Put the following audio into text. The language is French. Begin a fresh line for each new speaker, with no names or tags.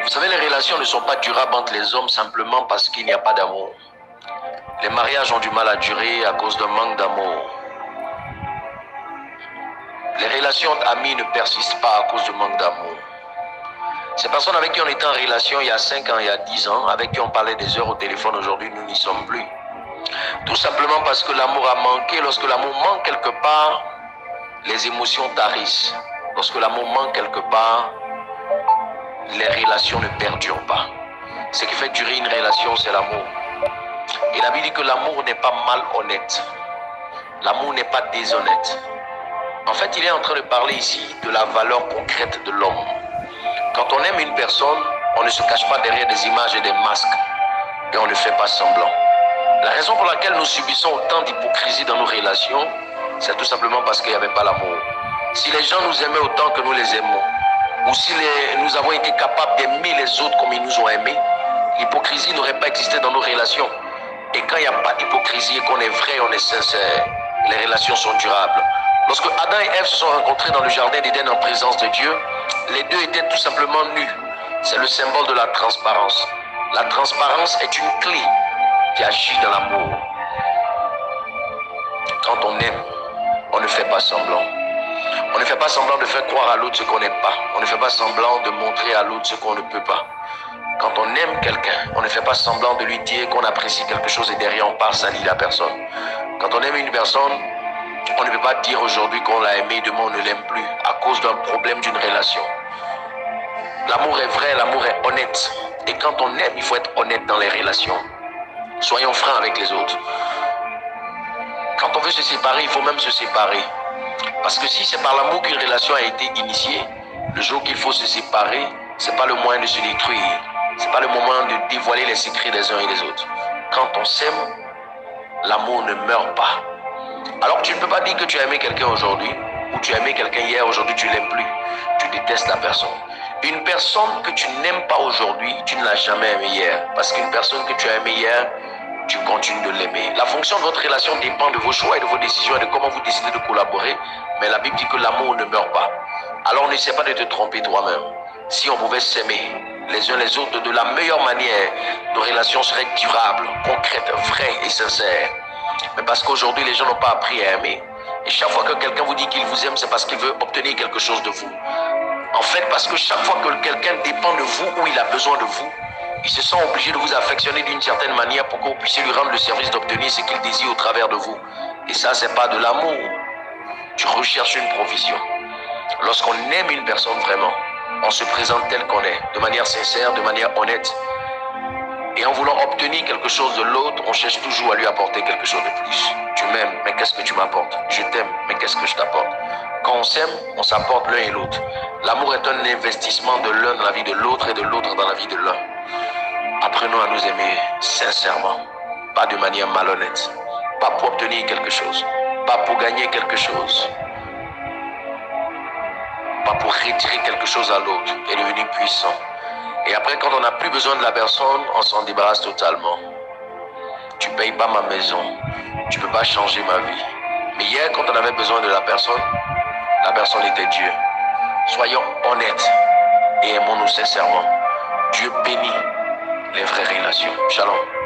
Vous savez, les relations ne sont pas durables entre les hommes simplement parce qu'il n'y a pas d'amour. Les mariages ont du mal à durer à cause d'un manque d'amour. Les relations amies ne persistent pas à cause du manque d'amour. Ces personnes avec qui on était en relation il y a 5 ans, il y a 10 ans, avec qui on parlait des heures au téléphone, aujourd'hui nous n'y sommes plus. Tout simplement parce que l'amour a manqué. Lorsque l'amour manque quelque part, les émotions tarissent. Lorsque l'amour manque quelque part, les relations ne perdurent pas. Ce qui fait durer une relation, c'est l'amour. Et la Bible dit que l'amour n'est pas malhonnête. L'amour n'est pas déshonnête. En fait, il est en train de parler ici de la valeur concrète de l'homme. Quand on aime une personne, on ne se cache pas derrière des images et des masques. Et on ne fait pas semblant. La raison pour laquelle nous subissons autant d'hypocrisie dans nos relations, c'est tout simplement parce qu'il n'y avait pas l'amour. Si les gens nous aimaient autant que nous les aimons, ou si nous avons été capables d'aimer les autres comme ils nous ont aimés, l'hypocrisie n'aurait pas existé dans nos relations. Et quand il n'y a pas d'hypocrisie et qu'on est vrai, on est sincère, les relations sont durables. Lorsque Adam et Ève se sont rencontrés dans le jardin d'Éden en présence de Dieu, les deux étaient tout simplement nus. C'est le symbole de la transparence. La transparence est une clé qui agit dans l'amour. Quand on aime, on ne fait pas semblant. On ne fait pas semblant de faire croire à l'autre ce qu'on n'est pas. On ne fait pas semblant de montrer à l'autre ce qu'on ne peut pas. Quand on aime quelqu'un, on ne fait pas semblant de lui dire qu'on apprécie quelque chose et derrière on part salir la personne. Quand on aime une personne, on ne peut pas dire aujourd'hui qu'on l'a aimé et demain on ne l'aime plus à cause d'un problème d'une relation. L'amour est vrai, l'amour est honnête. Et quand on aime, il faut être honnête dans les relations. Soyons francs avec les autres. Quand on veut se séparer, il faut même se séparer. Parce que si c'est par l'amour qu'une relation a été initiée, le jour qu'il faut se séparer, ce n'est pas le moyen de se détruire. Ce n'est pas le moment de dévoiler les secrets des uns et des autres. Quand on s'aime, l'amour ne meurt pas. Alors tu ne peux pas dire que tu as aimé quelqu'un aujourd'hui, ou tu as aimé quelqu'un hier, aujourd'hui tu ne l'aimes plus. Tu détestes la personne. Une personne que tu n'aimes pas aujourd'hui, tu ne l'as jamais aimée hier. Parce qu'une personne que tu as aimée hier, tu continues de l'aimer. La fonction de votre relation dépend de vos choix et de vos décisions et de comment vous décidez de collaborer. Mais la Bible dit que l'amour ne meurt pas. Alors n'essaie pas de te tromper toi-même. Si on pouvait s'aimer les uns les autres de la meilleure manière, nos relations seraient durables, concrètes, vraies et sincères. Mais parce qu'aujourd'hui, les gens n'ont pas appris à aimer. Et chaque fois que quelqu'un vous dit qu'il vous aime, c'est parce qu'il veut obtenir quelque chose de vous. En fait, parce que chaque fois que quelqu'un dépend de vous ou il a besoin de vous, il se sent obligé de vous affectionner d'une certaine manière pour que vous puissiez lui rendre le service d'obtenir ce qu'il désire au travers de vous. Et ça, c'est pas de l'amour. Tu recherches une provision. Lorsqu'on aime une personne vraiment, on se présente tel qu'on est, de manière sincère, de manière honnête. Et en voulant obtenir quelque chose de l'autre, on cherche toujours à lui apporter quelque chose de plus. Tu m'aimes, mais qu'est-ce que tu m'apportes? Je t'aime, mais qu'est-ce que je t'apporte? Quand on s'aime, on s'apporte l'un et l'autre. L'amour est un investissement de l'un dans la vie de l'autre et de l'autre dans la vie de l'un. Apprenons à nous aimer sincèrement, pas de manière malhonnête, pas pour obtenir quelque chose, pas pour gagner quelque chose, pas pour retirer quelque chose à l'autre et devenir puissant. Et après, quand on n'a plus besoin de la personne, on s'en débarrasse totalement. Tu ne payes pas ma maison, tu ne peux pas changer ma vie. Mais hier, quand on avait besoin de la personne était Dieu. Soyons honnêtes et aimons-nous sincèrement. Dieu bénit les vraies relations. Shalom.